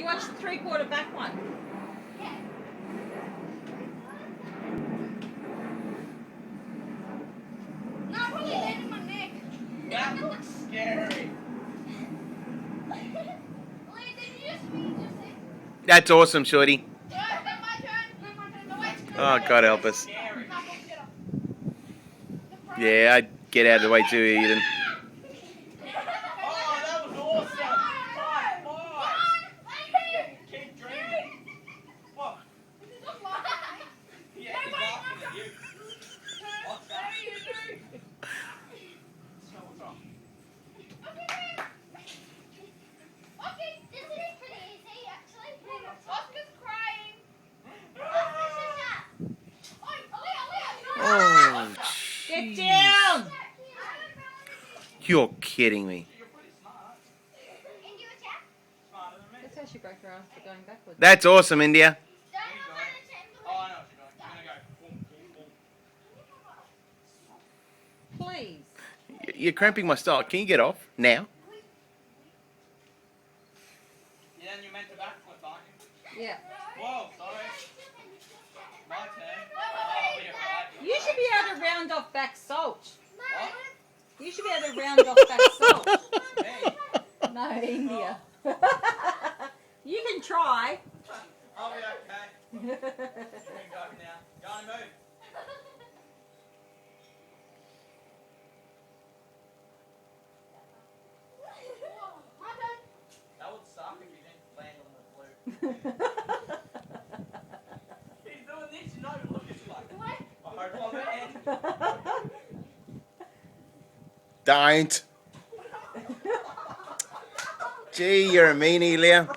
you watch the 3/4 back one? Yeah. No, I probably landed my neck. That looks scary. Lee, did you just me just say? That's awesome, Shorty. No, my turn. My turn. No, wait. Oh, God help us. Scary. No, go get up. Yeah, I'd get out of the way too, Eden. Oh, that was awesome. High five. Keep dreaming. What? Yeah, he's laughing at you. What's that? So what's wrong? Okay, this is pretty easy actually. Oscar's crying. Oscar's just up. Oi, Oh, Get down! you're kidding me. You're pretty smart. And you attack? Smarter than me. That's how she broke her arms for going backwards. That's awesome, India. Don't Where you know going? how to change the Oh, I know what you're going. You're gonna go boom, boom, boom. Please. You're cramping my style. Can you get off now? Yeah, and you meant to backflip, aren't you? Yeah. Whoa, sorry. My turn. Oh, yeah, right. You should be able to round off back salt. What? You should be able to round off back salt. Me? No, India. You can try. I'll be okay. You can go now. Go and move. That would suck if you didn't land on the blue. He's doing this, you know, look at like. I hope I'm in. Don't. Gee, you're a meanie, Leah.